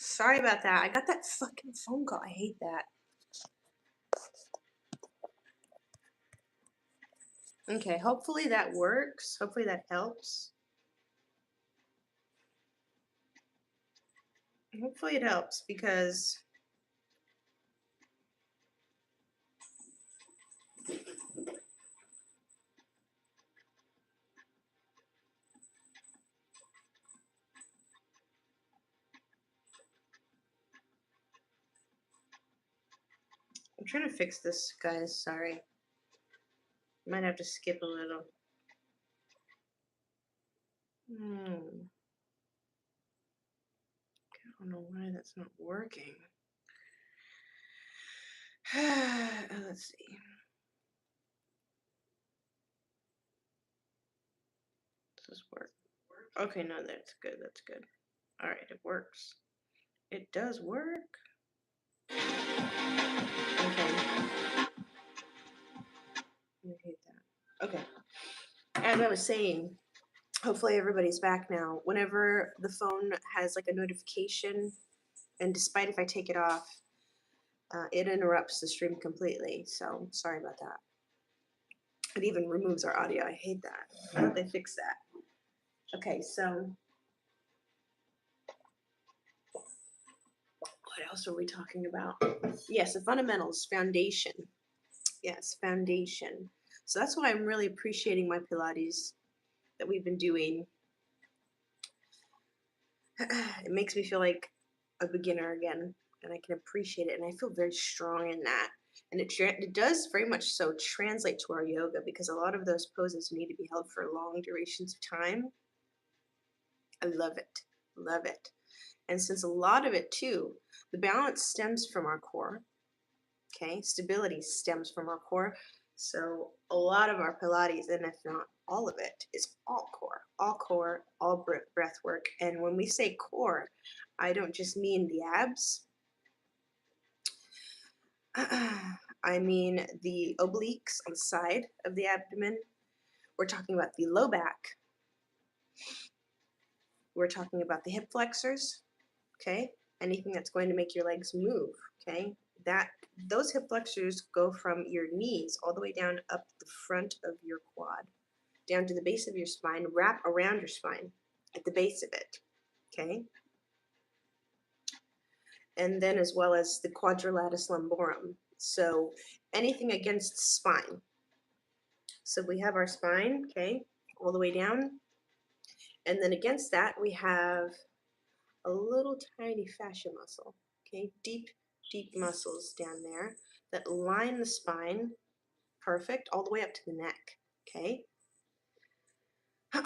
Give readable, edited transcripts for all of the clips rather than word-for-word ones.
Sorry about that. I got that fucking phone call. I hate that. Okay, hopefully that works. Hopefully that helps. Hopefully it helps because I'm trying to fix this, guys. Sorry. Might have to skip a little. I don't know why that's not working. Let's see. Does this work? Okay, no, that's good. That's good. All right, it works. It does work. Okay. I hate that. Okay. As I was saying, hopefully everybody's back now. Whenever the phone has like a notification, and despite if I take it off, it interrupts the stream completely. So sorry about that. It even removes our audio. I hate that. I hope they fix that. Okay, so what else are we talking about? Yes, the fundamentals, foundation. Yes, foundation. So that's why I'm really appreciating my Pilates that we've been doing. It makes me feel like a beginner again, and I can appreciate it, and I feel very strong in that. And it does very much so translate to our yoga, because a lot of those poses need to be held for long durations of time. I love it, love it. And since a lot of it too, the balance stems from our core, okay? Stability stems from our core. So a lot of our Pilates, and if not all of it, is all core, all breath work. And when we say core, I don't just mean the abs. I mean the obliques on the side of the abdomen. We're talking about the low back. We're talking about the hip flexors, okay? Anything that's going to make your legs move, okay? Those hip flexors go from your knees all the way down up the front of your quad, down to the base of your spine, wrap around your spine at the base of it, okay? And then as well as the quadrilateral lumborum. So anything against the spine. So we have our spine, okay, all the way down. And then against that, we have a little tiny fascia muscle, okay, deep muscles down there that line the spine, perfect, all the way up to the neck, okay,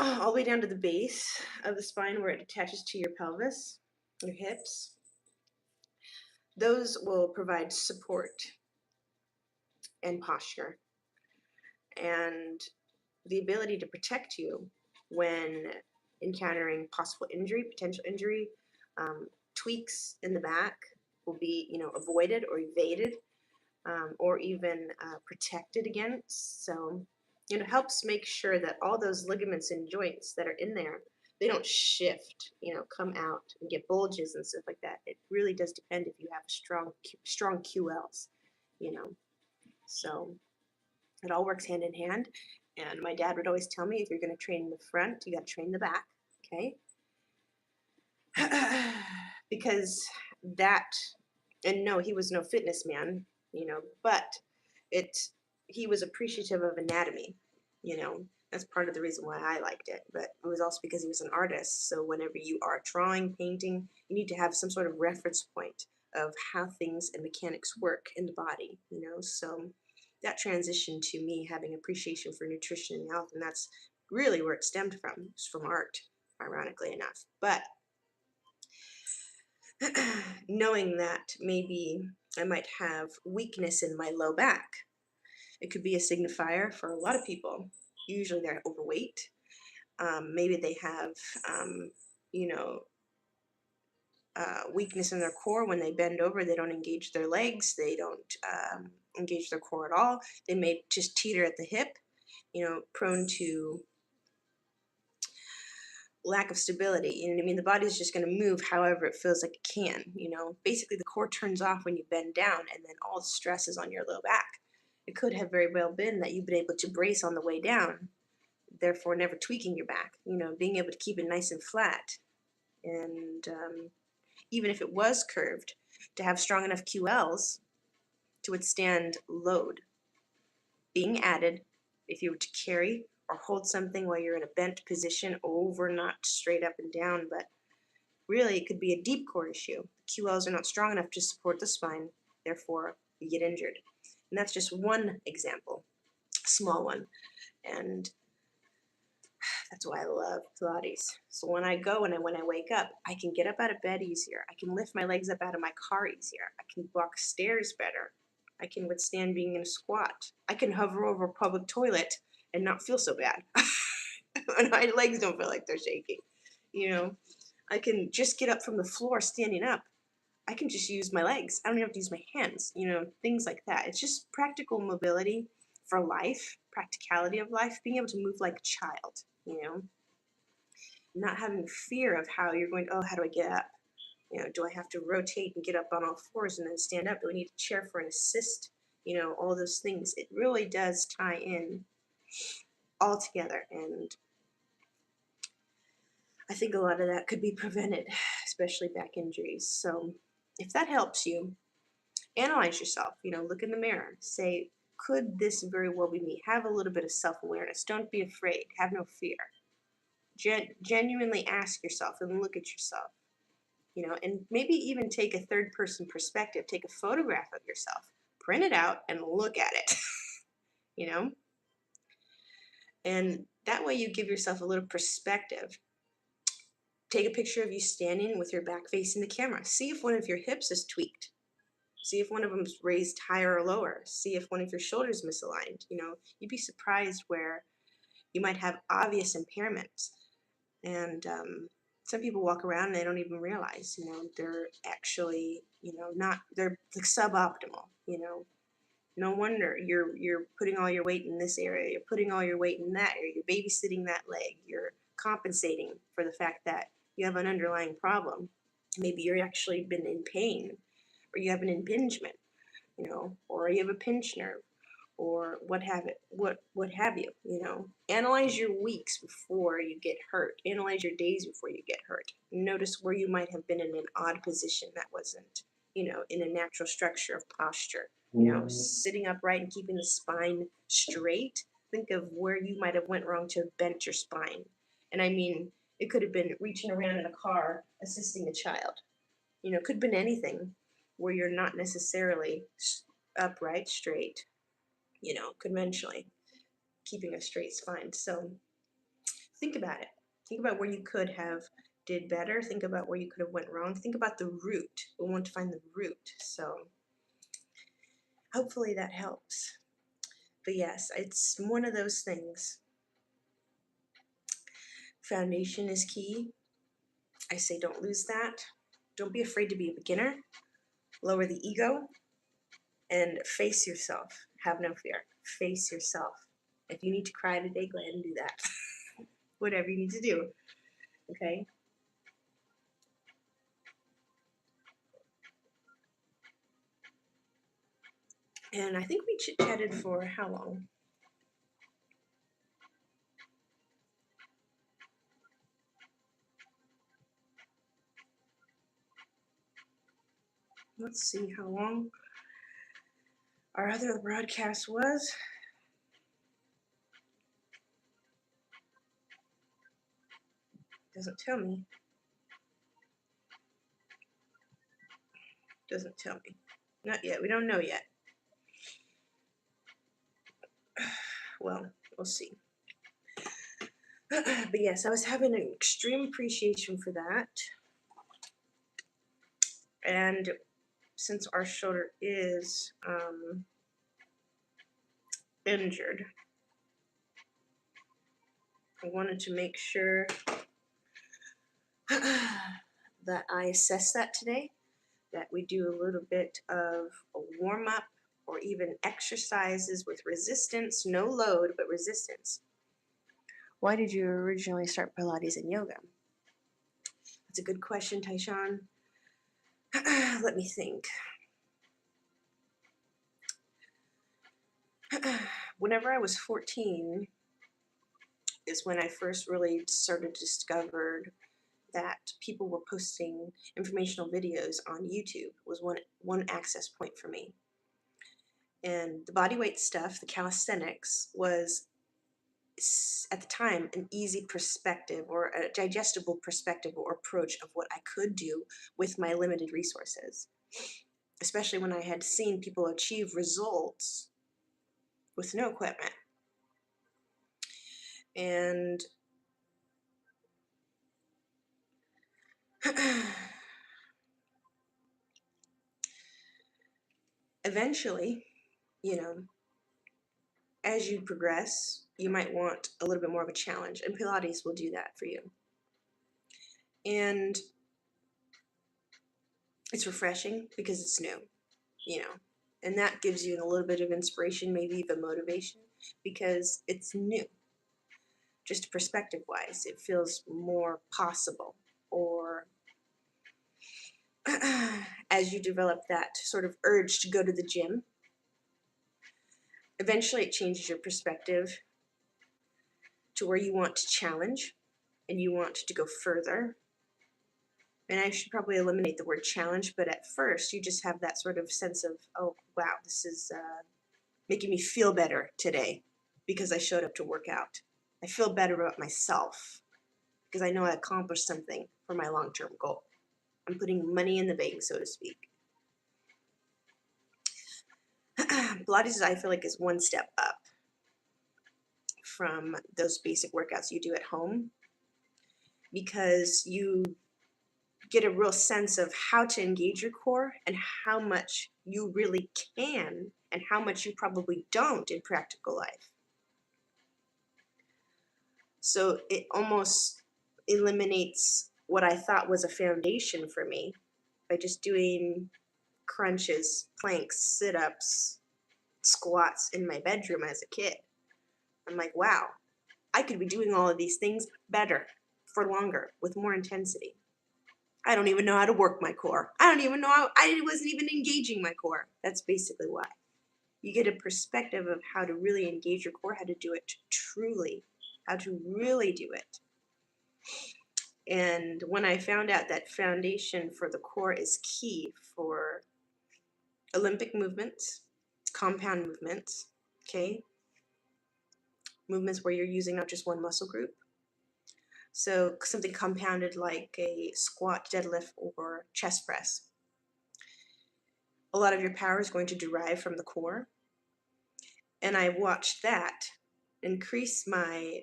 all the way down to the base of the spine where it attaches to your pelvis, your hips. Those will provide support and posture and the ability to protect you when encountering possible injury, potential injury. Tweaks in the back will be, avoided or evaded, or even protected against. So, it helps make sure that all those ligaments and joints that are in there, they don't shift, come out and get bulges and stuff like that. It really does depend if you have strong QLs, So it all works hand in hand. And my dad would always tell me, if you're going to train the front, you got to train the back, okay? Because that, and no, he was no fitness man, but he was appreciative of anatomy, that's part of the reason why I liked it. But it was also because he was an artist. So whenever you are drawing, painting, you need to have some sort of reference point of how things and mechanics work in the body, So that transitioned to me having appreciation for nutrition and health, and that's really where it stemmed from. It's from art, ironically enough. But knowing that maybe I might have weakness in my low back, it could be a signifier for a lot of people. Usually they're overweight. Maybe they have, weakness in their core. When they bend over, they don't engage their legs. They don't engage their core at all. They may just teeter at the hip, prone to lack of stability. You know what I mean? The body's just going to move however it feels like it can. Basically the core turns off when you bend down, and then all the stress is on your low back. It could have very well been that you've been able to brace on the way down, therefore never tweaking your back, being able to keep it nice and flat. And even if it was curved, to have strong enough QLs to withstand load being added if you were to carry or hold something while you're in a bent position over, not straight up and down, but really it could be a deep core issue. The QLs are not strong enough to support the spine, therefore you get injured. And that's just one example, a small one. And that's why I love Pilates. So when I go and when I wake up, I can get up out of bed easier. I can lift my legs up out of my car easier. I can walk stairs better. I can withstand being in a squat. I can hover over a public toilet and not feel so bad. And my legs don't feel like they're shaking. I can just get up from the floor standing up. I can just use my legs. I don't even have to use my hands, things like that. It's just practical mobility for life, practicality of life, being able to move like a child, not having fear of how you're going, oh, how do I get up? Do I have to rotate and get up on all fours and then stand up? Do I need a chair for an assist? All those things. It really does tie in all together. And I think a lot of that could be prevented, especially back injuries. So if that helps you, analyze yourself, look in the mirror, say, could this very well be me? Have a little bit of self-awareness. Don't be afraid. Have no fear. Genuinely ask yourself and look at yourself, and maybe even take a third-person perspective. Take a photograph of yourself, print it out, and look at it, And that way you give yourself a little perspective. Take a picture of you standing with your back facing the camera. See if one of your hips is tweaked. See if one of them's raised higher or lower. See if one of your shoulders misaligned. You'd be surprised where you might have obvious impairments. And some people walk around and they don't even realize, they're actually, they're like suboptimal, No wonder you're putting all your weight in this area. You're putting all your weight in that area. You're babysitting that leg. You're compensating for the fact that you have an underlying problem. Maybe you're actually been in pain, or you have an impingement, or you have a pinched nerve, or what have you. Analyze your weeks before you get hurt. Analyze your days before you get hurt. Notice where you might have been in an odd position that wasn't, in a natural structure of posture. Sitting upright and keeping the spine straight. Think of where you might have went wrong to have bent your spine. And I mean, it could have been reaching around in a car, assisting a child. It could have been anything where you're not necessarily upright, straight, conventionally, keeping a straight spine. So think about it. Think about where you could have did better. Think about where you could have went wrong. Think about the root. We want to find the root. So hopefully that helps. But yes, it's one of those things. Foundation is key. I say don't lose that. Don't be afraid to be a beginner. Lower the ego and face yourself. Have no fear. Face yourself. If you need to cry today, go ahead and do that. Whatever you need to do. Okay? And I think we chit-chatted for how long? Let's see how long our other broadcast was. Doesn't tell me. Doesn't tell me. Not yet. We don't know yet. Well, we'll see. But yes, I was having an extreme appreciation for that. And since our shoulder is injured, I wanted to make sure that I assess that today, that we do a little bit of a warm-up or even exercises with resistance, no load, but resistance. Why did you originally start Pilates and yoga? It's a good question, Tyshawn. Let me think. Whenever I was 14 is when I first really started to discover that people were posting informational videos on YouTube. Was one access point for me. And the bodyweight stuff, the calisthenics, was at the time an easy perspective or a digestible perspective or approach of what I could do with my limited resources, especially when I had seen people achieve results with no equipment. And eventually, you know, as you progress, you might want a little bit more of a challenge, and Pilates will do that for you. And it's refreshing because it's new, and that gives you a little bit of inspiration, maybe even motivation, because it's new. Just perspective-wise, it feels more possible. Or as you develop that sort of urge to go to the gym, eventually it changes your perspective to where you want to challenge and you want to go further. And I should probably eliminate the word challenge, but at first you just have that sort of sense of, oh, wow, this is making me feel better today because I showed up to work out. I feel better about myself because I know I accomplished something for my long-term goal. I'm putting money in the bank, so to speak. Pilates, I feel like, is one step up from those basic workouts you do at home, because you get a real sense of how to engage your core and how much you really can and how much you probably don't in practical life. So it almost eliminates what I thought was a foundation for me by just doing crunches, planks, sit-ups, squats in my bedroom as a kid. I'm like, wow, I could be doing all of these things better, for longer, with more intensity. I don't even know how to work my core. I don't even know how, I wasn't even engaging my core. That's basically why. You get a perspective of how to really engage your core, how to do it truly, how to really do it. And when I found out that foundation for the core is key for Olympic movements, compound movements, okay? Movements where you're using not just one muscle group. So something compounded like a squat, deadlift, or chest press. A lot of your power is going to derive from the core. And I watched that increase my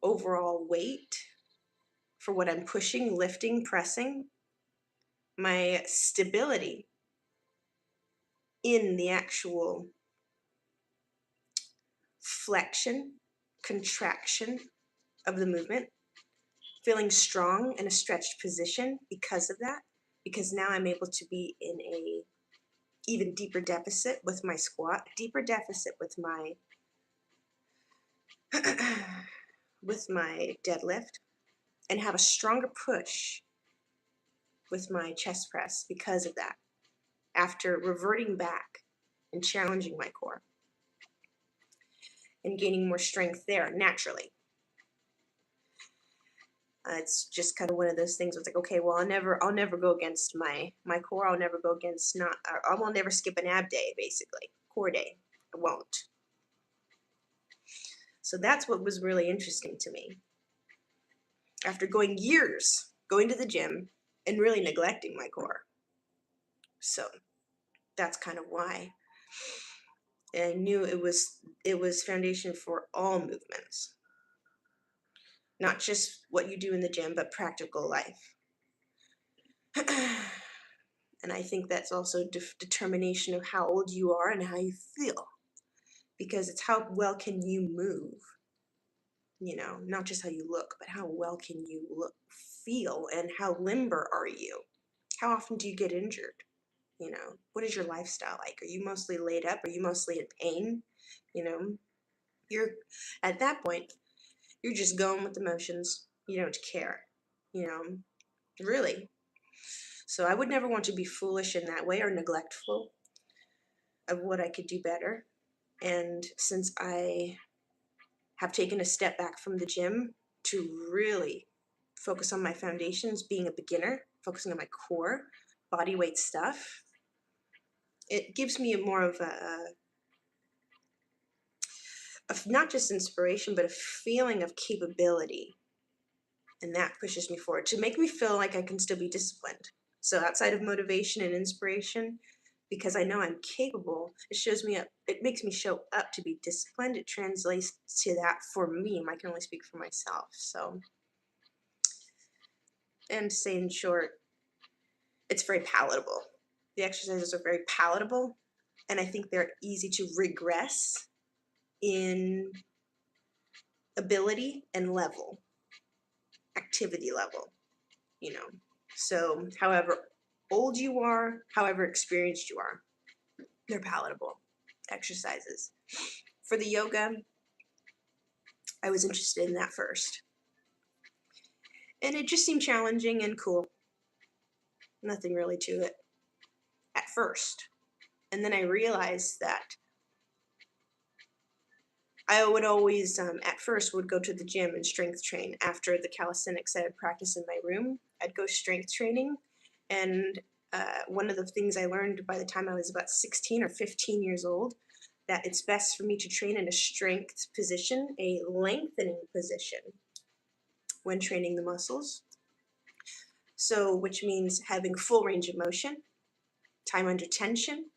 overall weight for what I'm pushing, lifting, pressing, my stability in the actual flexion, contraction of the movement, feeling strong in a stretched position because of that, because now I'm able to be in a even deeper deficit with my squat, deeper deficit with my with my deadlift, and have a stronger push with my chest press because of that, after reverting back and challenging my core and gaining more strength there naturally. It's just kind of one of those things where it's like, okay, well, I'll never go against my core. I'll never go against I will never skip an ab day, basically, core day. I won't. So that's what was really interesting to me. After going years going to the gym and really neglecting my core. So that's kind of why I knew it was foundation for all movements. Not just what you do in the gym, but practical life. And I think that's also determination of how old you are and how you feel. Because it's how well can you move. Not just how you look, but how well can you feel, and how limber are you? How often do you get injured? What is your lifestyle like? Are you mostly laid up? Are you mostly in pain? You're at that point, you're just going with the motions. You don't care. you know, really. So I would never want to be foolish in that way or neglectful of what I could do better. And since I have taken a step back from the gym to really focus on my foundations, being a beginner, focusing on my core, body weight stuff, it gives me more of not just inspiration, but a feeling of capability. And that pushes me forward to make me feel like I can still be disciplined. So outside of motivation and inspiration, because I know I'm capable, it shows me up, it makes me show up to be disciplined. It translates to that for me. I can only speak for myself. So, and to say in short, it's very palatable. The exercises are very palatable, and I think they're easy to regress in ability and level, activity level, you know. So, however old you are, however experienced you are, they're palatable exercises. For the yoga, I was interested in that first. And it just seemed challenging and cool. Nothing really to it at first. And then I realized that I would always, at first, would go to the gym and strength train. After the calisthenics I would practice in my room, I'd go strength training. And one of the things I learned by the time I was about 16 or 15 years old, that it's best for me to train in a strength position, a lengthening position, when training the muscles. So, which means having full range of motion, time under tension,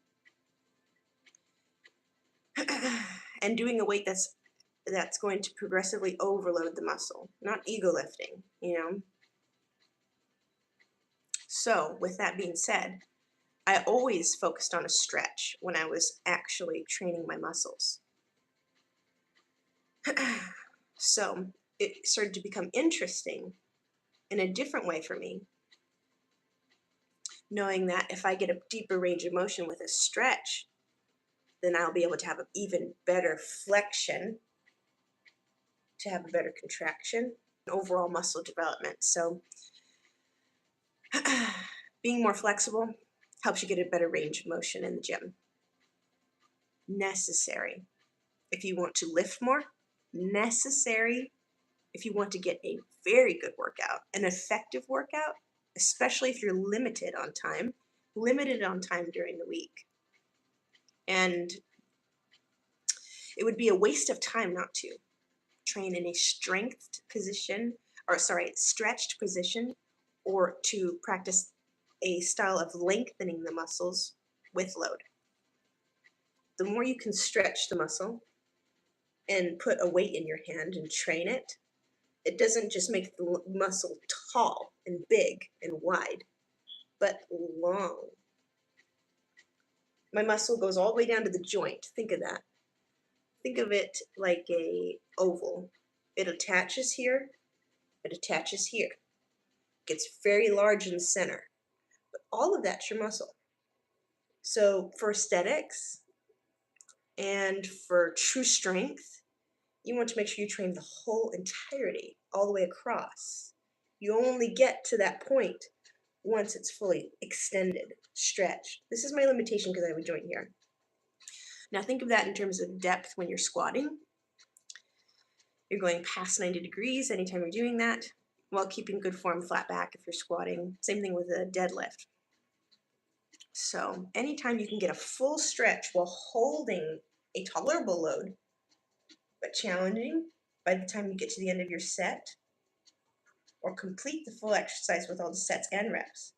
and doing a weight that's going to progressively overload the muscle, not ego lifting, you know. So, with that being said, I always focused on a stretch when I was actually training my muscles. So, it started to become interesting in a different way for me, knowing that if I get a deeper range of motion with a stretch, then I'll be able to have an even better flexion, to have a better contraction, and overall muscle development. So, being more flexible helps you get a better range of motion in the gym. Necessary if you want to lift more, necessary if you want to get a very good workout, an effective workout, especially if you're limited on time during the week. And it would be a waste of time not to train in a stretched position, or to practice a style of lengthening the muscles with load. The more you can stretch the muscle and put a weight in your hand and train it, it doesn't just make the muscle tall and big and wide, but long. My muscle goes all the way down to the joint. Think of that. Think of it like a oval. It attaches here, it attaches here. It gets very large in the center. But all of that's your muscle. So for aesthetics and for true strength, you want to make sure you train the whole entirety, all the way across. You only get to that point once it's fully extended, stretched. This is my limitation because I have a joint here. Now think of that in terms of depth when you're squatting. You're going past 90 degrees anytime you're doing that, while keeping good form flat back if you're squatting. Same thing with a deadlift. So anytime you can get a full stretch while holding a tolerable load, but challenging by the time you get to the end of your set, or complete the full exercise with all the sets and reps,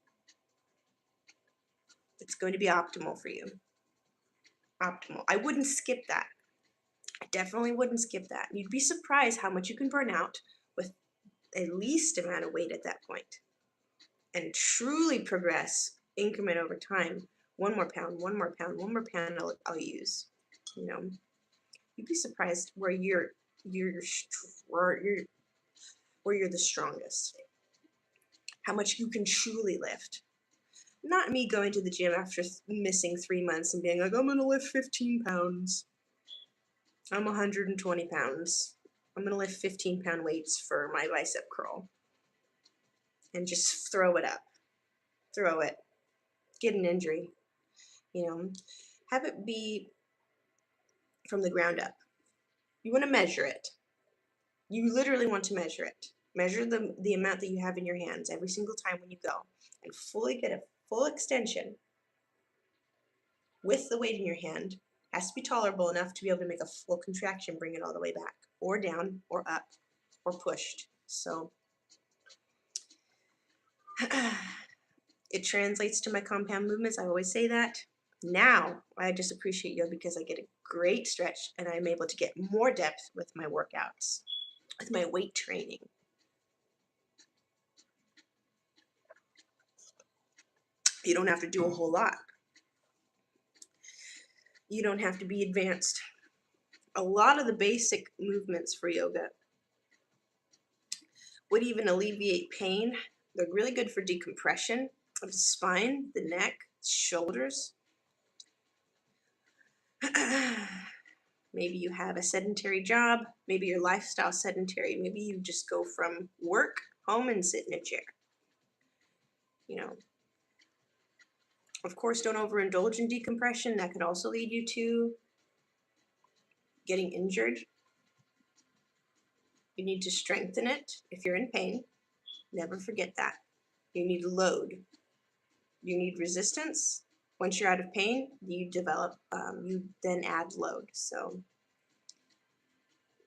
it's going to be optimal for you. Optimal. I wouldn't skip that. I definitely wouldn't skip that. You'd be surprised how much you can burn out with a least amount of weight at that point, and truly progress, increment over time. One more pound, one more pound, one more pound I'll use. You know, you'd be surprised where you're the strongest. How much you can truly lift. Not me going to the gym after missing 3 months and being like, I'm gonna lift 15 pounds. I'm 120 pounds. I'm gonna lift 15-pound weights for my bicep curl. and just throw it up. Throw it. Get an injury. Have it be from the ground up. You want to measure it. You literally want to measure it. Measure the amount that you have in your hands every single time when you go, and fully get a full extension with the weight in your hand. Has to be tolerable enough to be able to make a full contraction, bring it all the way back, or down, or up, or pushed. So it translates to my compound movements. I always say that. Now I just appreciate yoga because I get a great stretch and I'm able to get more depth with my workouts, with my weight training. You don't have to do a whole lot. You don't have to be advanced. A lot of the basic movements for yoga would even alleviate pain. They're really good for decompression of the spine, the neck, shoulders. Maybe you have a sedentary job. Maybe your lifestyle's sedentary. Maybe you just go from work home and sit in a chair. Of course, don't overindulge in decompression. That could also lead you to getting injured. You need to strengthen it if you're in pain. Never forget that. You need load. You need resistance. Once you're out of pain, you develop, you then add load. So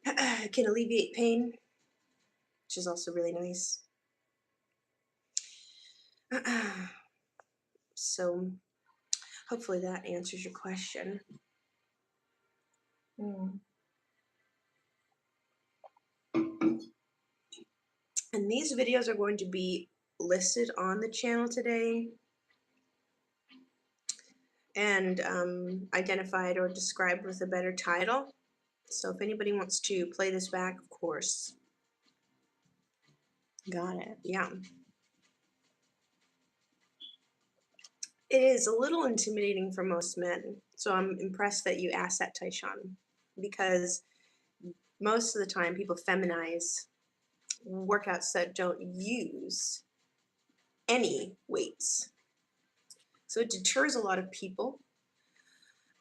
it can alleviate pain, which is also really nice. So hopefully that answers your question. And these videos are going to be listed on the channel today and identified or described with a better title. So if anybody wants to play this back, of course. Got it. Yeah. It is a little intimidating for most men. So I'm impressed that you asked that, Taishan, because most of the time people feminize workouts that don't use any weights. So it deters a lot of people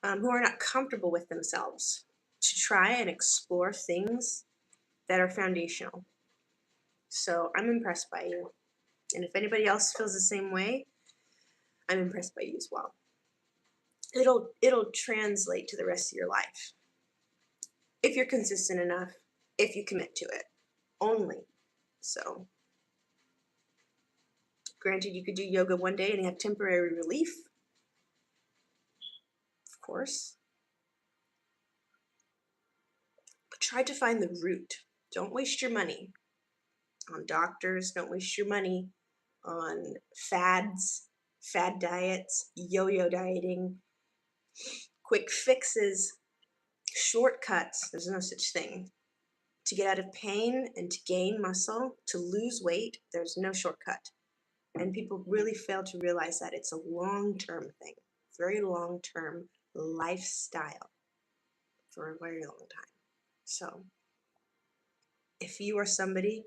who are not comfortable with themselves to try and explore things that are foundational. So I'm impressed by you. And if anybody else feels the same way, I'm impressed by you as well. It'll translate to the rest of your life. If you're consistent enough, if you commit to it, only. So, granted, you could do yoga one day and have temporary relief, of course. But try to find the root. Don't waste your money on doctors. Don't waste your money on fads, fad diets, yo-yo dieting, quick fixes, shortcuts. There's no such thing. To get out of pain and to gain muscle, to lose weight, there's no shortcut. And people really fail to realize that it's a long-term thing, very long-term lifestyle for a very long time. So if you are somebody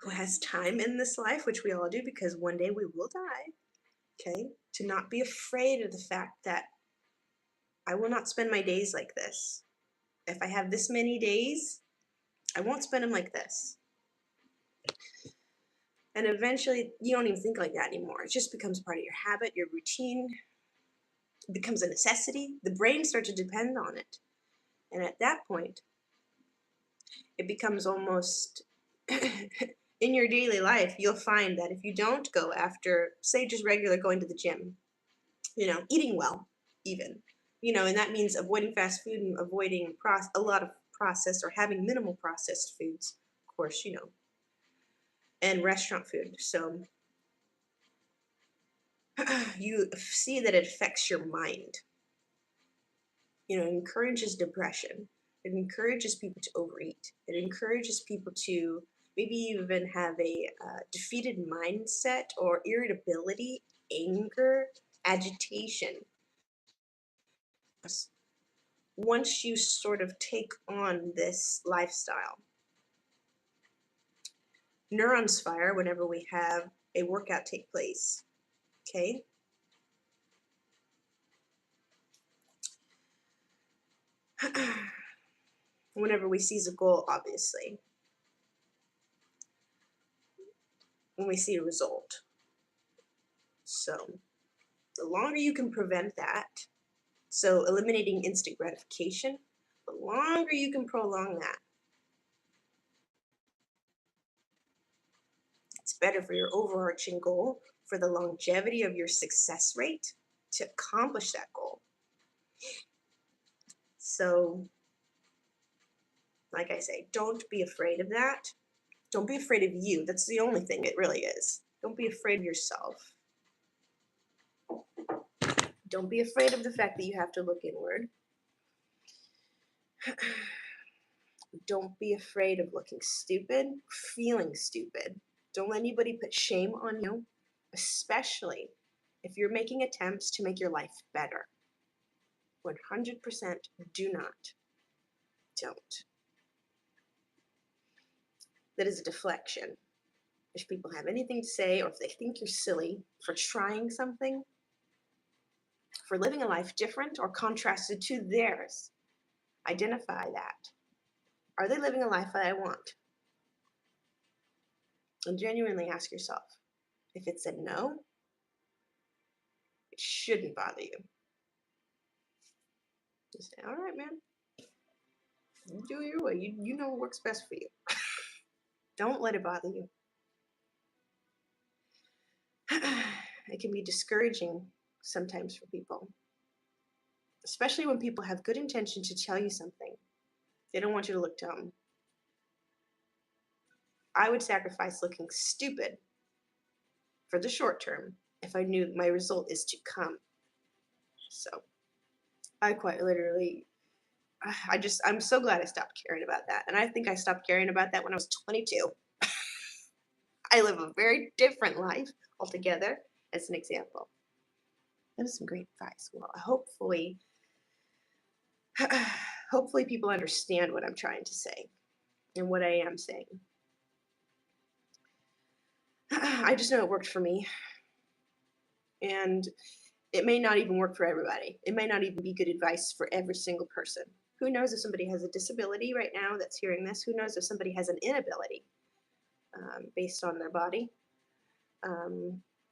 who has time in this life, which we all do because one day we will die, okay, to not be afraid of the fact that I will not spend my days like this. If I have this many days, I won't spend them like this. And eventually, you don't even think like that anymore. It just becomes part of your habit, your routine. It becomes a necessity. The brain starts to depend on it. And at that point, it becomes almost in your daily life, you'll find that if you don't go after, say, just regular going to the gym, eating well, even, and that means avoiding fast food and avoiding a lot of processed or having minimal processed foods, of course, and restaurant food. So you see that it affects your mind. It encourages depression. It encourages people to overeat. It encourages people to maybe even have a defeated mindset or irritability, anger, agitation. Once you sort of take on this lifestyle, Neurons fire whenever we have a workout take place. Okay? Whenever we seize a goal, obviously. When we see a result. So the longer you can prevent that, so eliminating instant gratification, the longer you can prolong that, it's better for your overarching goal, for the longevity of your success rate to accomplish that goal. So, like I say, don't be afraid of that. Don't be afraid of you. That's the only thing it really is. Don't be afraid of yourself. Don't be afraid of the fact that you have to look inward. Don't be afraid of looking stupid, feeling stupid. Don't let anybody put shame on you, especially if you're making attempts to make your life better. 100% do not. Don't. That is a deflection. If people have anything to say, or if they think you're silly for trying something, for living a life different or contrasted to theirs, identify that. Are they living a life that I want? And genuinely ask yourself. If it's a no, it shouldn't bother you. You say, all right, man, you do your way. You know what works best for you. Don't let it bother you. It can be discouraging sometimes for people, especially when people have good intention to tell you something. They don't want you to look dumb. I would sacrifice looking stupid for the short term if I knew my result is to come. So I quite literally, I'm so glad I stopped caring about that. And I think I stopped caring about that when I was 22. I live a very different life altogether, as an example. That is some great advice. Well, hopefully people understand what I'm trying to say and what I am saying. I just know it worked for me. And it may not even work for everybody. It may not even be good advice for every single person. Who knows if somebody has a disability right now that's hearing this? Who knows if somebody has an inability based on their body?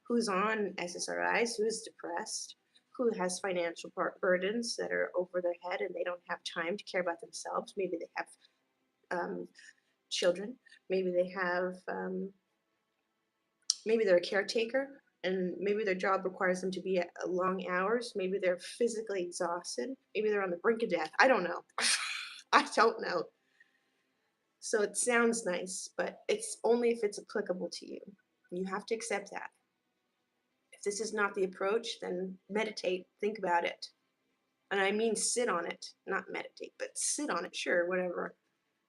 Who's on SSRIs? Who's depressed? Who has financial burdens that are over their head and they don't have time to care about themselves? Maybe they have children. Maybe they have, maybe they're a caretaker and maybe their job requires them to be at long hours. Maybe they're physically exhausted. Maybe they're on the brink of death. I don't know. I don't know. So it sounds nice, but it's only if it's applicable to you. You have to accept that. If this is not the approach, then meditate, think about it. And I mean sit on it, not meditate, but sit on it, sure, whatever.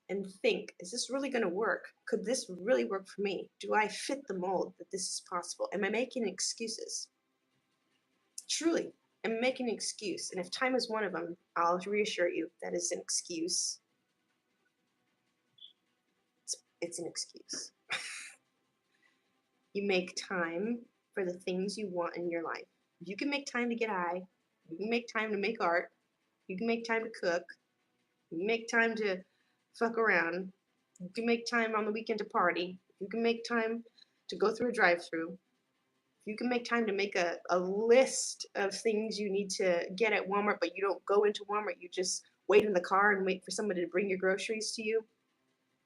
And think, is this really going to work? Could this really work for me? Do I fit the mold that this is possible? Am I making excuses? Truly, I'm making an excuse. And if time is one of them, I'll reassure you that is an excuse. It's an excuse. You make time for the things you want in your life. You can make time to get high. You can make time to make art. You can make time to cook. You can make time to fuck around. You can make time on the weekend to party. You can make time to go through a drive-through. You can make time to make a list of things you need to get at Walmart, but you don't go into Walmart. You just wait in the car and wait for somebody to bring your groceries to you.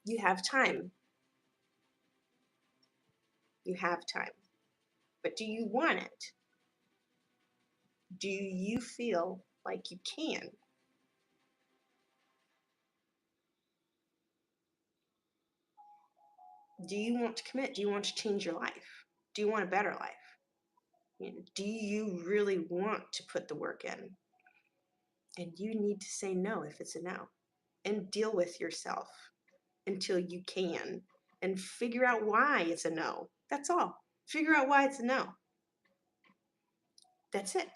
You have time. You have time. But do you want it? Do you feel like you can? Do you want to commit? Do you want to change your life? Do you want a better life? Do you really want to put the work in? And you need to say no if it's a no. And deal with yourself until you can. And figure out why it's a no. That's all. Figure out why it's a no. That's it.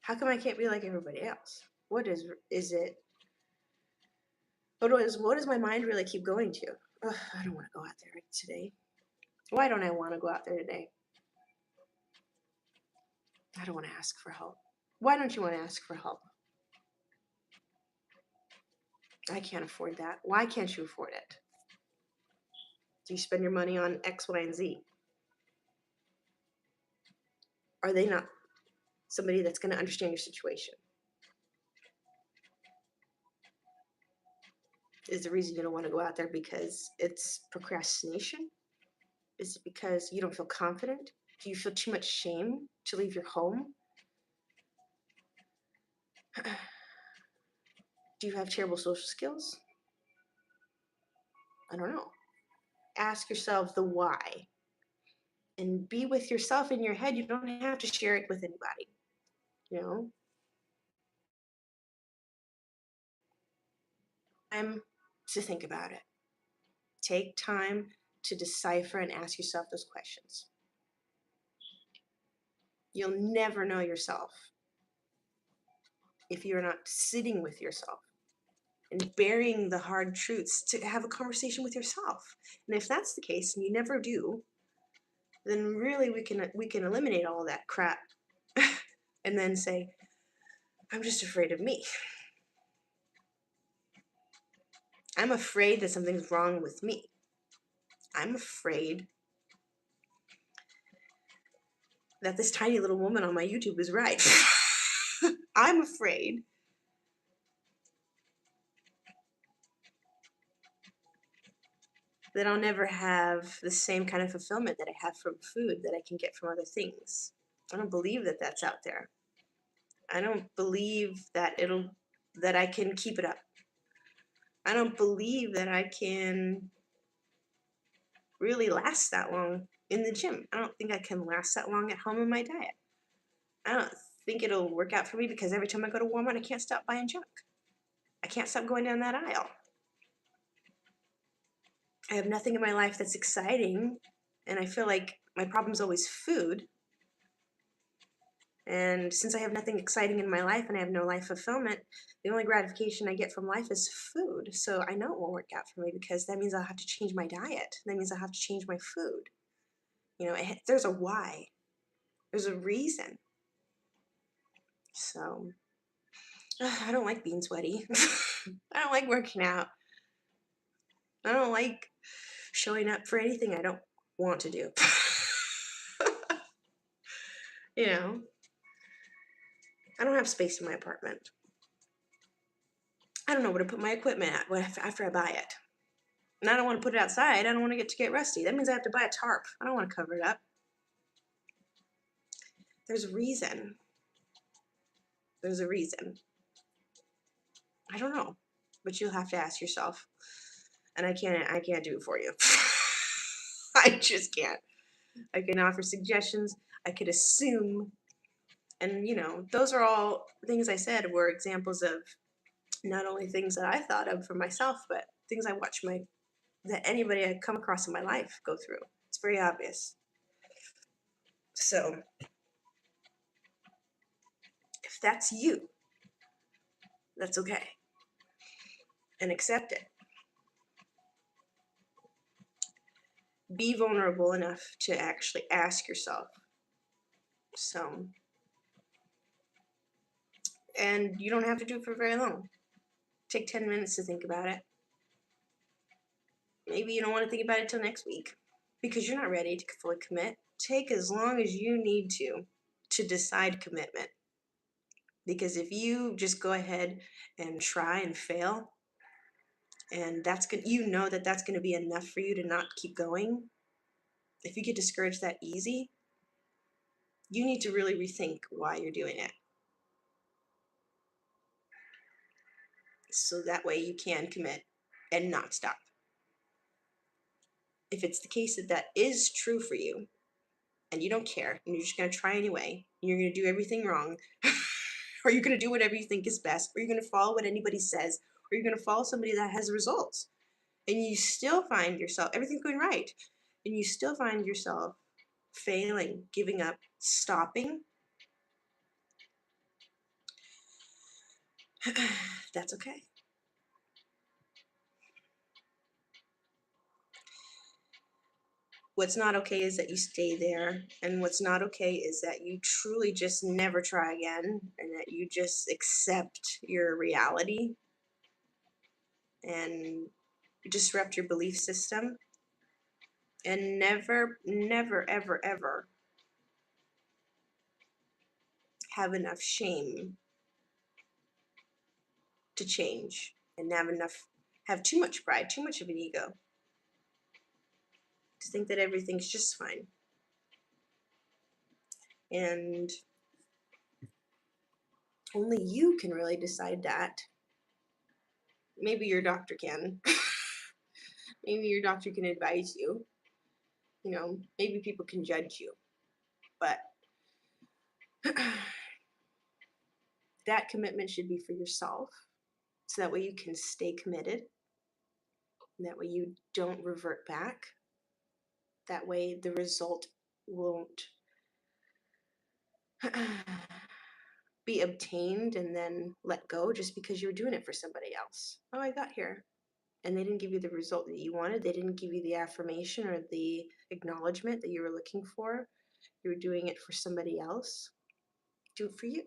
How come I can't be like everybody else? What is it? What does my mind really keep going to? Ugh, I don't want to go out there today. Why don't I want to go out there today? I don't want to ask for help. Why don't you want to ask for help? I can't afford that. Why can't you afford it? Do you spend your money on X, Y, and Z? Are they not somebody that's going to understand your situation? Is the reason you don't want to go out there because it's procrastination? Is it because you don't feel confident? Do you feel too much shame to leave your home? Do you have terrible social skills? I don't know. Ask yourself the why and be with yourself in your head. You don't have to share it with anybody, you know? Time to think about it. Take time to decipher and ask yourself those questions. You'll never know yourself if you're not sitting with yourself and burying the hard truths to have a conversation with yourself. And if that's the case and you never do, then really we can eliminate all that crap and then say, I'm just afraid of me. I'm afraid that something's wrong with me. I'm afraid that this tiny little woman on my YouTube is right. I'm afraid that I'll never have the same kind of fulfillment that I have from food that I can get from other things. I don't believe that that's out there. I don't believe that I can keep it up. I don't believe that I can really last that long in the gym. I don't think I can last that long at home in my diet. I don't think it'll work out for me because every time I go to Walmart, I can't stop buying junk. I can't stop going down that aisle. I have nothing in my life that's exciting, and I feel like my problem's always food. And since I have nothing exciting in my life and I have no life fulfillment, the only gratification I get from life is food. So I know it won't work out for me because that means I'll have to change my diet. That means I'll have to change my food. There's a why. There's a reason. So I don't like being sweaty. I don't like working out. I don't like showing up for anything I don't want to do. you know, I don't have space in my apartment. I don't know where to put my equipment at after I buy it. And I don't want to put it outside. I don't want to get rusty. That means I have to buy a tarp. I don't want to cover it up. There's a reason. There's a reason. I don't know. But you'll have to ask yourself. And I can't do it for you. I just can't. I can offer suggestions. I could assume. And those are all things I said were examples of not only things that I thought of for myself, but things I watch that anybody I come across in my life go through. It's very obvious. So if that's you, that's okay. And accept it. Be vulnerable enough to actually ask yourself. So, and you don't have to do it for very long. Take 10 minutes to think about it. Maybe you don't want to think about it till next week because you're not ready to fully commit. Take as long as you need to decide commitment. Because if you just go ahead and try and fail, and that's good, that's going to be enough for you to not keep going. If you get discouraged that easy, you need to really rethink why you're doing it. So that way you can commit and not stop. If it's the case that is true for you and you don't care and you're just going to try anyway, and you're going to do everything wrong, or you're going to do whatever you think is best, or you're going to follow what anybody says, or you're going to follow somebody that has results, and you still find yourself, everything's going right, and you still find yourself failing, giving up, stopping, that's okay. What's not okay is that you stay there, and what's not okay is that you truly just never try again, and that you just accept your reality and disrupt your belief system and never, never, ever, ever have enough shame to change and have too much pride, too much of an ego to think that everything's just fine. And only you can really decide that. Maybe your doctor can. Maybe your doctor can advise you. Maybe people can judge you. But that commitment should be for yourself. So that way you can stay committed. And that way you don't revert back. That way the result won't be obtained and then let go just because you were doing it for somebody else. Oh, I got here. And they didn't give you the result that you wanted. They didn't give you the affirmation or the acknowledgement that you were looking for. You were doing it for somebody else. Do it for you.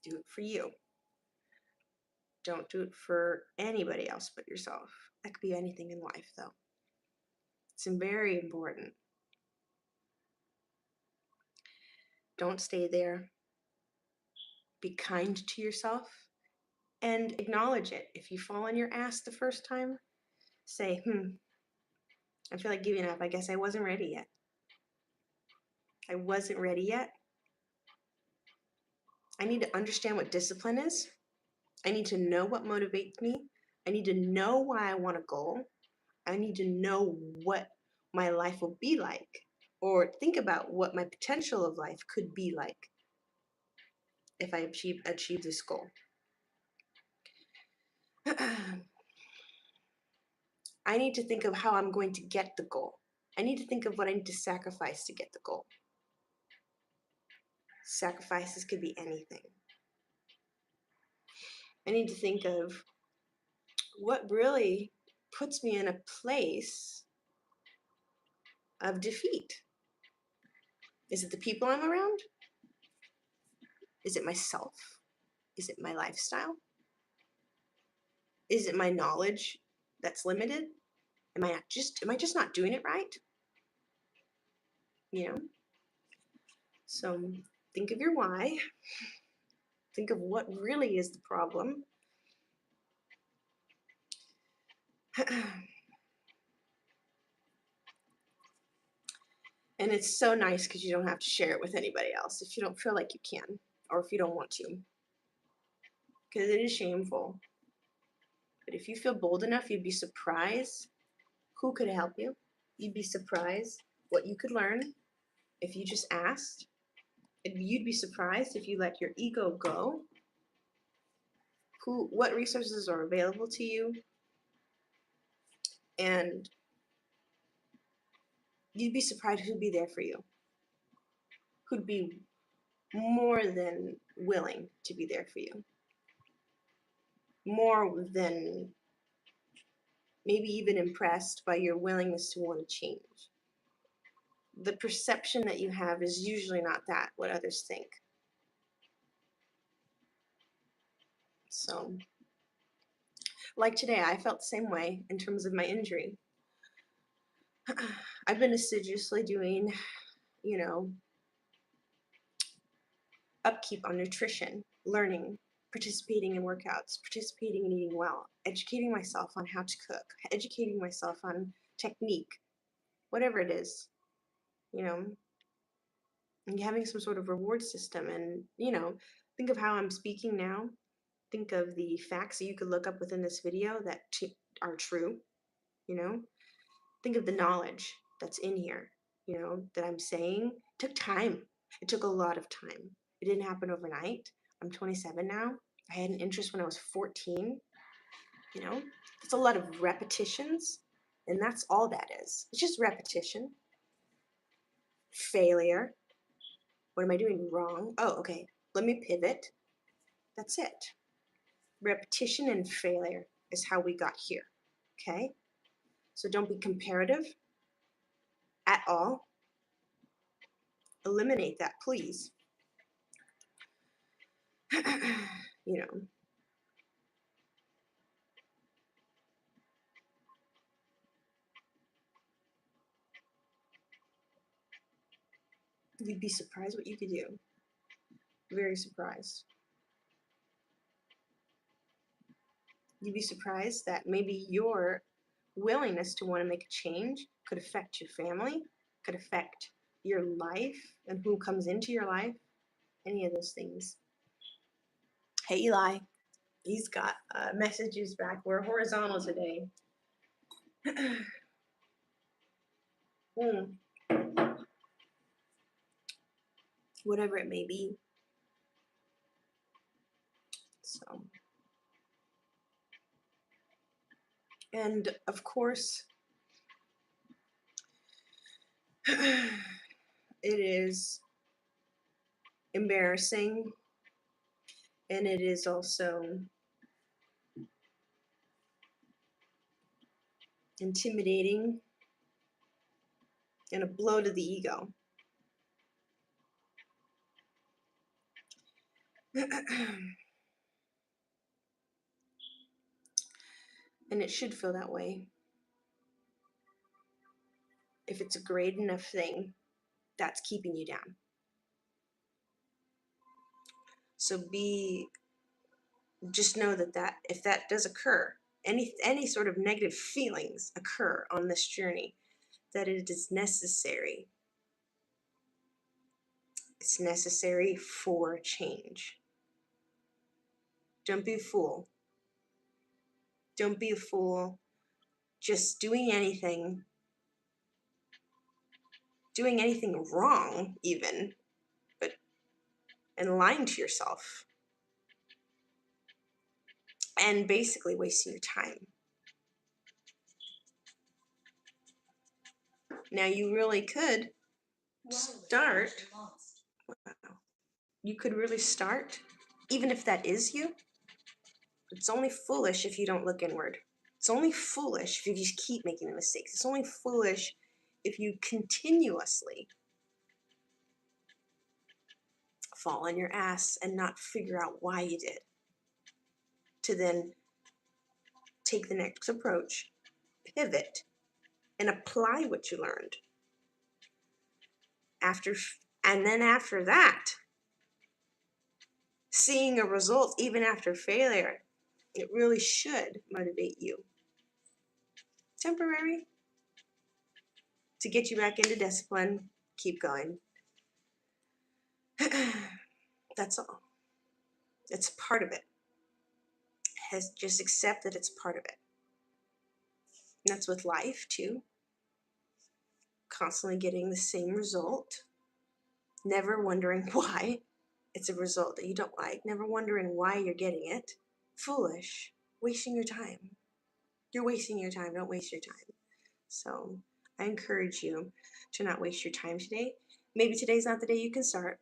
Do it for you. Don't do it for anybody else but yourself. That could be anything in life, though. It's very important. Don't stay there. Be kind to yourself and acknowledge it. If you fall on your ass the first time, say, I feel like giving up. I guess I wasn't ready yet. I wasn't ready yet. I need to understand what discipline is. I need to know what motivates me. I need to know why I want a goal. I need to know what my life will be like, or think about what my potential of life could be like if I achieve this goal. I need to think of how I'm going to get the goal. I need to think of what I need to sacrifice to get the goal. Sacrifices could be anything. I need to think of what really puts me in a place of defeat. Is it the people I'm around? Is it myself? Is it my lifestyle? Is it my knowledge that's limited? Am I just not doing it right? So think of your why. Think of what really is the problem. And it's so nice because you don't have to share it with anybody else if you don't feel like you can, or if you don't want to. Because it is shameful. But if you feel bold enough, you'd be surprised who could help you. You'd be surprised what you could learn if you just asked. You'd be surprised if you let your ego go. What resources are available to you. And you'd be surprised who'd be there for you. Who'd be more than willing to be there for you. More than maybe even impressed by your willingness to want to change. The perception that you have is usually not that, what others think. So, like today, I felt the same way in terms of my injury. I've been assiduously doing, upkeep on nutrition, learning, participating in workouts, participating in eating well, educating myself on how to cook, educating myself on technique, whatever it is, and having some sort of reward system. And, think of how I'm speaking now. Think of the facts that you could look up within this video that are true, Think of the knowledge that's in here, that I'm saying. It took time. It took a lot of time. It didn't happen overnight. I'm 27 now. I had an interest when I was 14. It's a lot of repetitions, and that's all that is. It's just repetition. Failure. What am I doing wrong? Oh, okay. Let me pivot. That's it. Repetition and failure is how we got here. Okay? So don't be comparative at all. Eliminate that, please. You know, you'd be surprised what you could do. Very surprised. You'd be surprised that maybe your willingness to want to make a change could affect your family, could affect your life and who comes into your life, any of those things. Hey, Eli, he's got messages back. We're horizontal today. Whatever it may be. So, and of course, it is embarrassing, and it is also intimidating and a blow to the ego. And it should feel that way. If it's a great enough thing, that's keeping you down. So just know that if that does occur, any sort of negative feelings occur on this journey, that it is necessary. It's necessary for change. Don't be a fool. Don't be a fool just doing anything wrong even, and lying to yourself and basically wasting your time. Now you really could start, even if that is you. It's only foolish if you don't look inward. It's only foolish if you just keep making the mistakes. It's only foolish if you continuously fall on your ass and not figure out why you did, to then take the next approach, pivot, and apply what you learned. And then after that, seeing a result even after failure, it really should motivate you. Temporary, to get you back into discipline, keep going. That's all. It's part of it. Just accept that it's part of it. And that's with life too. Constantly getting the same result. Never wondering why it's a result that you don't like. Never wondering why you're getting it. Foolish. Wasting your time. You're wasting your time. Don't waste your time. So I encourage you to not waste your time today. Maybe today's not the day you can start.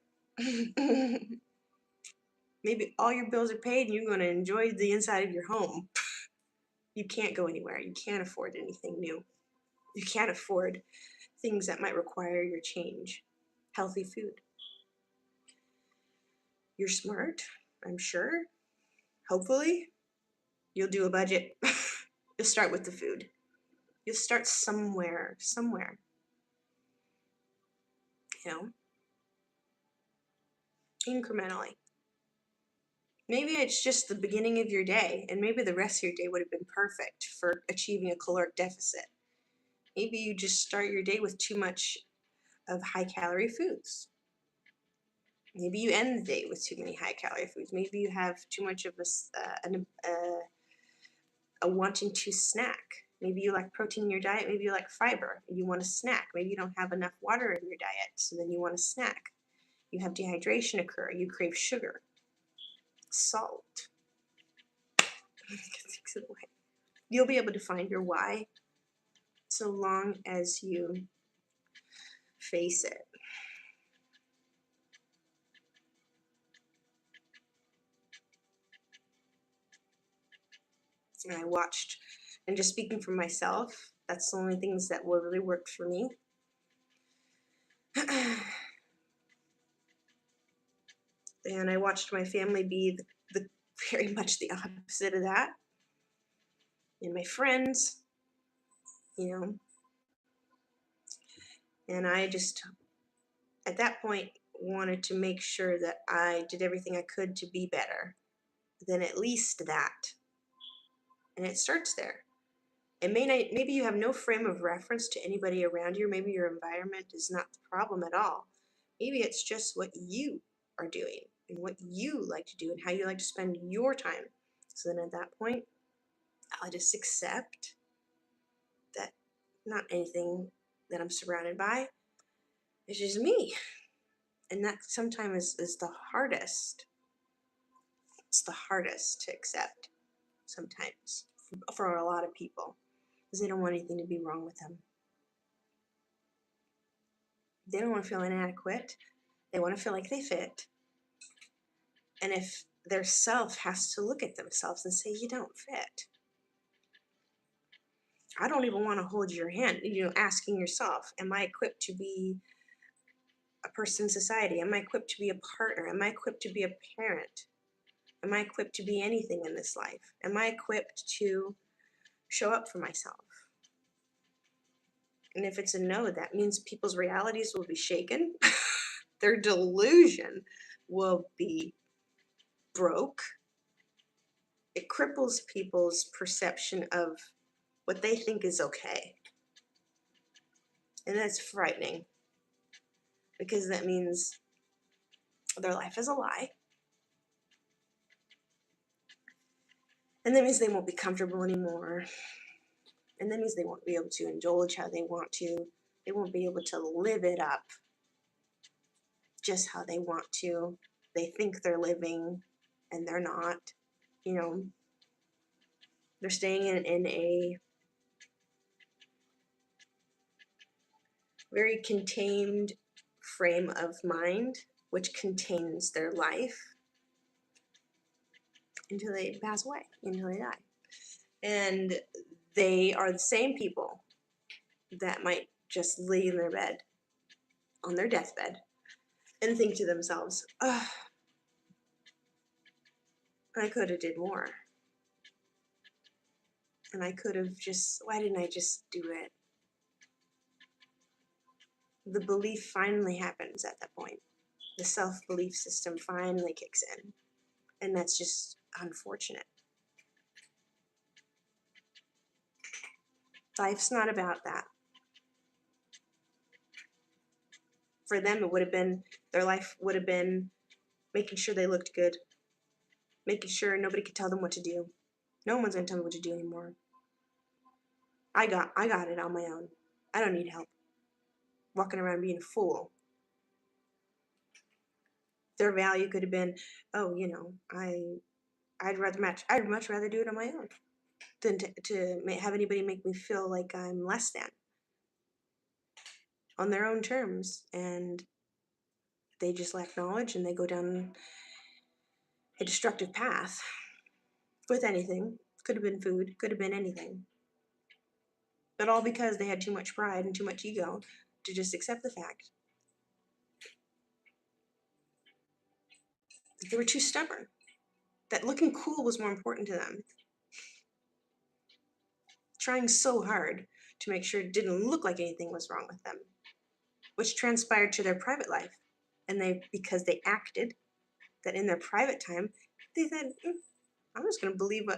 Maybe all your bills are paid and you're going to enjoy the inside of your home. You can't go anywhere. You can't afford anything new. You can't afford things that might require your change. Healthy food. You're smart, I'm sure. Hopefully, you'll do a budget. You'll start with the food. You'll start somewhere. You know, incrementally. Maybe it's just the beginning of your day, and maybe the rest of your day would have been perfect for achieving a caloric deficit. Maybe you just start your day with too much of high-calorie foods. Maybe you end the day with too many high-calorie foods. Maybe you have too much of a wanting to snack. Maybe you like protein in your diet. Maybe you like fiber. You want a snack. Maybe you don't have enough water in your diet, so then you want a snack. You have dehydration occur. You crave sugar, salt. You'll be able to find your why so long as you face it. And I watched, and just speaking for myself, That's the only things that will really work for me. And I watched my family be the very much the opposite of that. And my friends, you know, and I just, at that point, wanted to make sure that I did everything I could to be better than at least that. And it starts there. And maybe you have no frame of reference to anybody around you. Maybe your environment is not the problem at all. Maybe it's just what you are doing and what you like to do and how you like to spend your time. So then at that point, I'll just accept that not anything that I'm surrounded by is just me. And that sometimes is the hardest. It's the hardest to accept sometimes for a lot of people because they don't want anything to be wrong with them. They don't want to feel inadequate. They want to feel like they fit. And if their self has to look at themselves and say, you don't fit. I don't even want to hold your hand, asking yourself, am I equipped to be a person in society? Am I equipped to be a partner? Am I equipped to be a parent? Am I equipped to be anything in this life? Am I equipped to show up for myself? And if it's a no, that means people's realities will be shaken. Their delusion will be broke. It cripples people's perception of what they think is okay. And that's frightening because that means their life is a lie. And that means they won't be comfortable anymore. And that means they won't be able to indulge how they want to. They won't be able to live it up just how they want to. They think they're living and they're not. They're staying in a very contained frame of mind, which contains their life until they pass away, until they die. And they are the same people that might just lay in their bed, on their deathbed, and think to themselves, oh, I could have did more. And I could have why didn't I just do it? The belief finally happens at that point. The self-belief system finally kicks in. And that's just unfortunate. Life's not about that. For them, their life would have been making sure they looked good, making sure nobody could tell them what to do. No one's going to tell me what to do anymore. I got it on my own. I don't need help. Walking around being a fool. Their value could have been, I'd much rather do it on my own than to have anybody make me feel like I'm less than on their own terms. And they just lack knowledge and they go down a destructive path with anything. Could have been food, could have been anything. But all because they had too much pride and too much ego to just accept the fact that they were too stubborn, that looking cool was more important to them. Trying so hard to make sure it didn't look like anything was wrong with them, which transpired to their private life. And because they acted that in their private time, they said, I'm just going to believe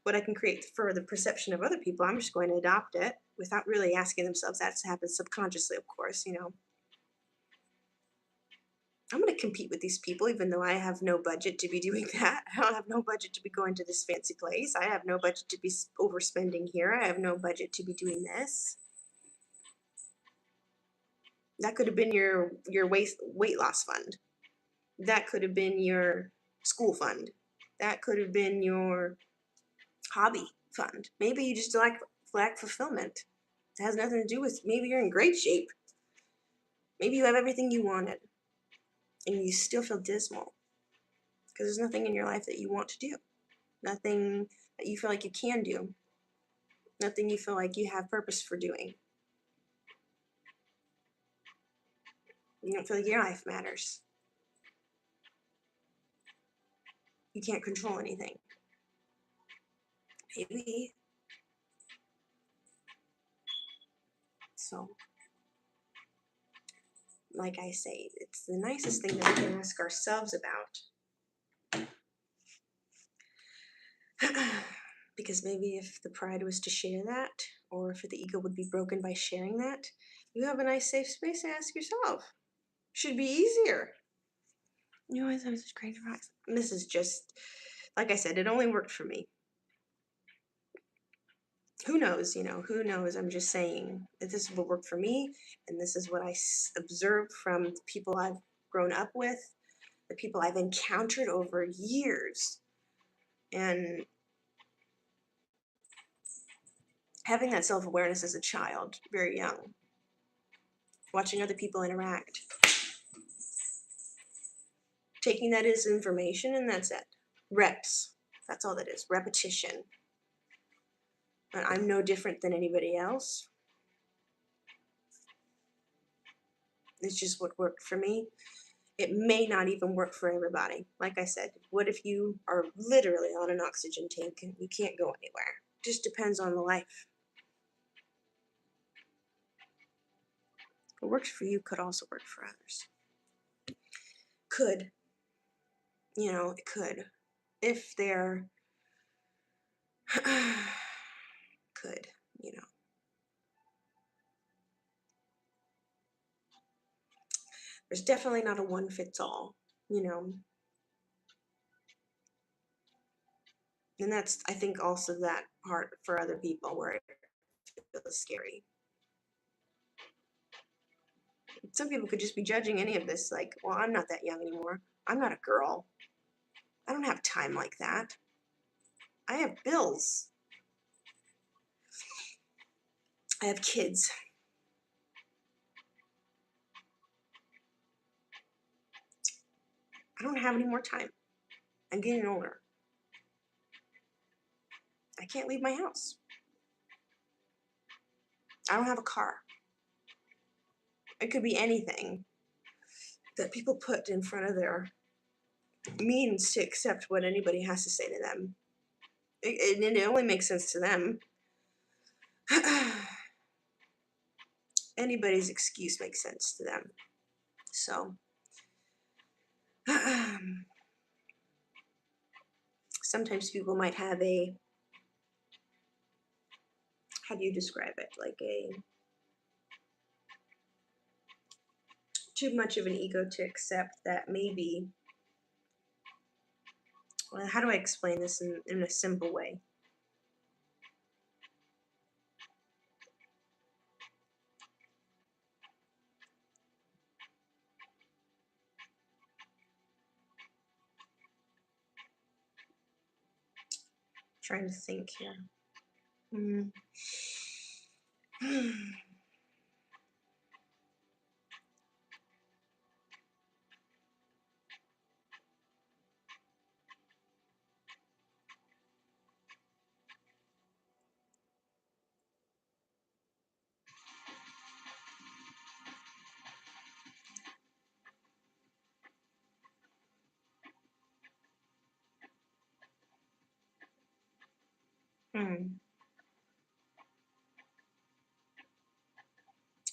what I can create for the perception of other people. I'm just going to adopt it without really asking themselves. That happens subconsciously, of course, I'm going to compete with these people even though I have no budget to be doing that. I don't have no budget to be going to this fancy place. I have no budget to be overspending here. I have no budget to be doing this. That could have been your weight loss fund. That could have been your school fund. That could have been your hobby fund. Maybe you just lack fulfillment. It has nothing to do with, maybe you're in great shape. Maybe you have everything you wanted and you still feel dismal because there's nothing in your life that you want to do. Nothing that you feel like you can do. Nothing you feel like you have purpose for doing. You don't feel like your life matters. You can't control anything. Maybe. So, like I say, it's the nicest thing that we can ask ourselves about. Because maybe if the pride was to share that, or if the ego would be broken by sharing that, you have a nice safe space to ask yourself. Should be easier. You always have such great advice. This is just, like I said, it only worked for me. Who knows, who knows? I'm just saying that this is what worked for me, and this is what I observed from the people I've grown up with, the people I've encountered over years. And having that self-awareness as a child, very young, watching other people interact, taking that as information, and that's it. Reps. That's all that is. Repetition. And I'm no different than anybody else. It's just what worked for me. It may not even work for everybody. Like I said, what if you are literally on an oxygen tank and you can't go anywhere? Just depends on the life. What works for you could also work for others. Could. It could. If they're could, There's definitely not a one fits all, And that's, I think, also that part for other people where it feels scary. Some people could just be judging any of this like, well, I'm not that young anymore. I'm not a girl. I don't have time like that. I have bills. I have kids. I don't have any more time. I'm getting older. I can't leave my house. I don't have a car. It could be anything that people put in front of their means to accept what anybody has to say to them. It only makes sense to them. Anybody's excuse makes sense to them. So, sometimes people might have how do you describe it? Like too much of an ego to accept that maybe, well, how do I explain this in a simple way? Trying to think here. Mm.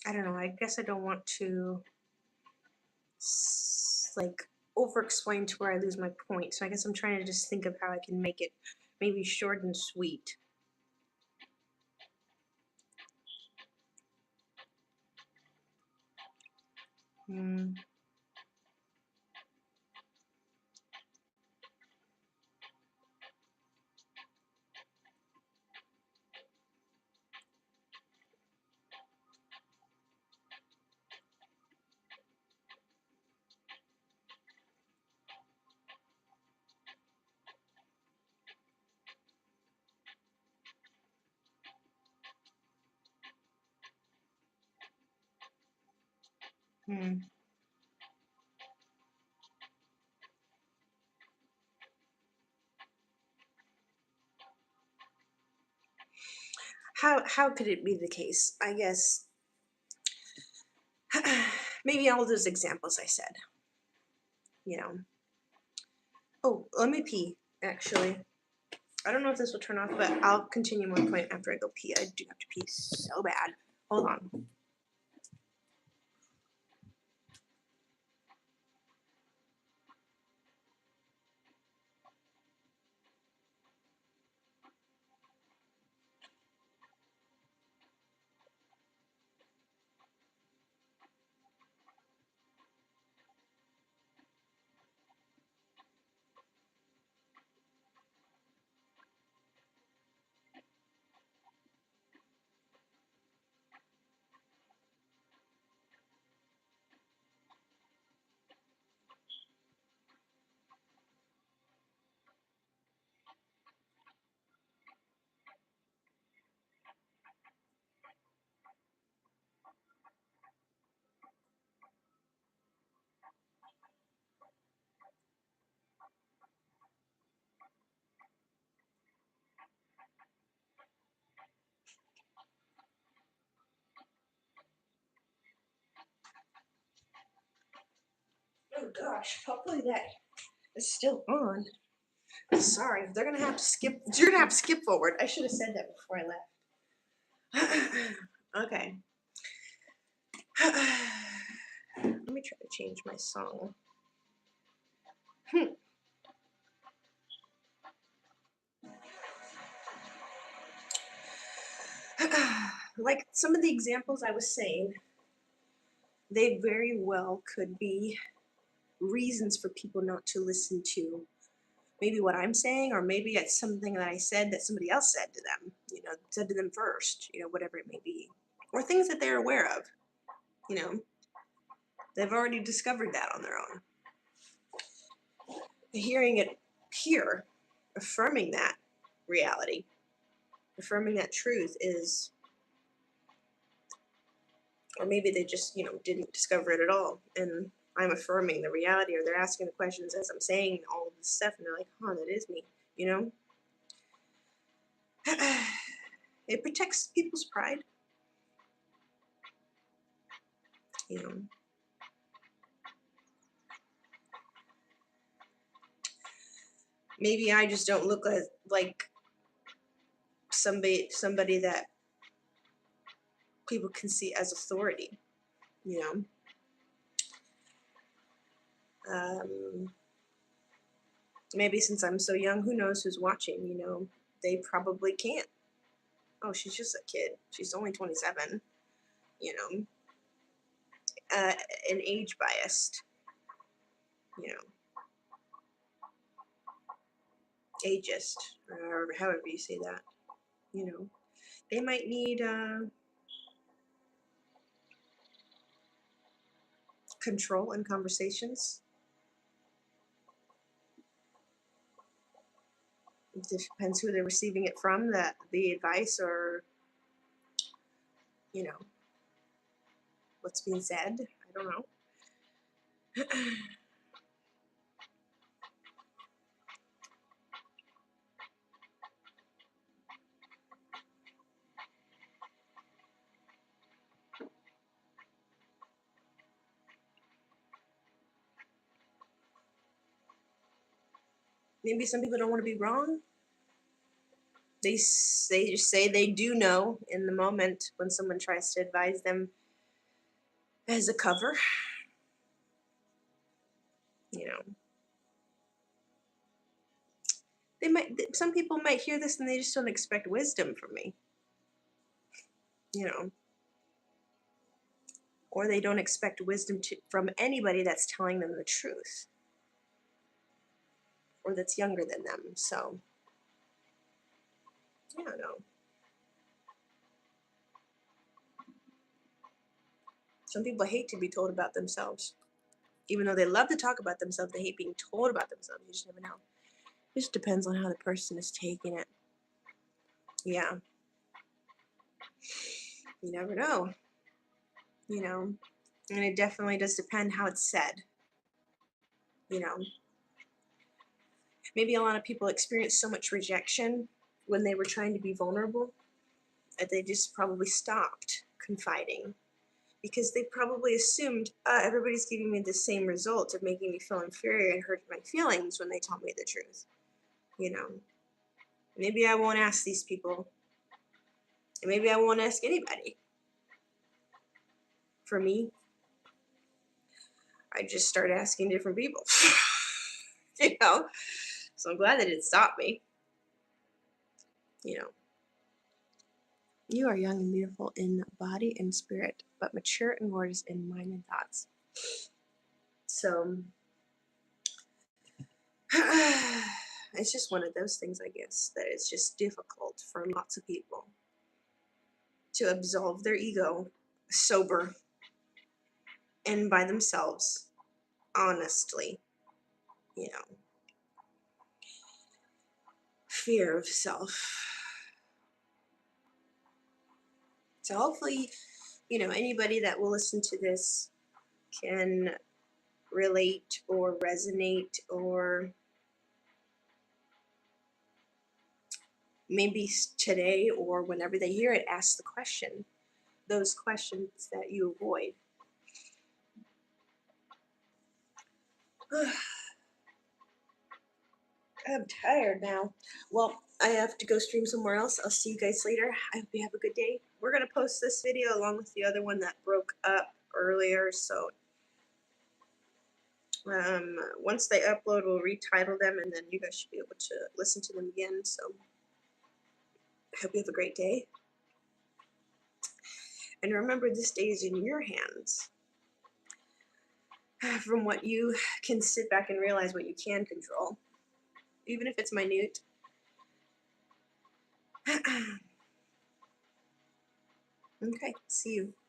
I don't know. I guess I don't want to like over explain to where I lose my point. So I guess I'm trying to just think of how I can make it maybe short and sweet. Mm. Mm. how could it be the case? I guess maybe all those examples I said, you know. Oh, let me pee, actually. I don't know if this will turn off, but I'll continue my point after I go pee. I do have to pee so bad. Hold on. Oh gosh, hopefully that is still on. Sorry, they're gonna have to skip. You're gonna have to skip forward. I should have said that before I left. Okay. Let me try to change my song. Like some of the examples I was saying, they very well could be reasons for people not to listen to maybe what I'm saying, or maybe it's something that I said that somebody else said to them, said to them first, whatever it may be, or things that they're aware of, you know, they've already discovered that on their own. Hearing it here, affirming that reality, affirming that truth is, or maybe they just, didn't discover it at all. And I'm affirming the reality, or they're asking the questions as I'm saying all of this stuff, and they're like, huh, that is me, you know? It protects people's pride, you know. Maybe I just don't look like somebody that people can see as authority, you know. Maybe since I'm so young, who knows who's watching, they probably can't. Oh, she's just a kid. She's only 27, you know. An age biased, you know, ageist, or however you say that, you know. They might need control in conversations. It depends who they're receiving it from, that the advice, or, you know, what's being said. I don't know. Maybe some people don't want to be wrong. They just say they do know in the moment when someone tries to advise them as a cover, you know. Some people might hear this and they just don't expect wisdom from me, you know, or they don't expect wisdom from anybody that's telling them the truth, or that's younger than them. So I don't know. Some people hate to be told about themselves. Even though they love to talk about themselves, they hate being told about themselves. You just never know. It just depends on how the person is taking it. Yeah. You never know. You know. And it definitely does depend how it's said. You know. Maybe a lot of people experience so much rejection when they were trying to be vulnerable, that they just probably stopped confiding because they probably assumed everybody's giving me the same result of making me feel inferior and hurt my feelings when they tell me the truth. You know, maybe I won't ask these people, and maybe I won't ask anybody. For me, I just started asking different people. You know, so I'm glad that it stopped me. You know, you are young and beautiful in body and spirit, but mature and gorgeous in mind and thoughts. So it's just one of those things, I guess, that it's just difficult for lots of people to absolve their ego sober and by themselves, honestly. You know, fear of self. So hopefully, anybody that will listen to this can relate or resonate, or maybe today or whenever they hear it, ask the question, those questions that you avoid. I'm tired now. Well, I have to go stream somewhere else. I'll see you guys later. I hope you have a good day. We're going to post this video along with the other one that broke up earlier. So once they upload, we'll retitle them, and then you guys should be able to listen to them again. So I hope you have a great day. And remember, this day is in your hands. From what you can sit back and realize what you can control, even if it's minute. Okay, see you.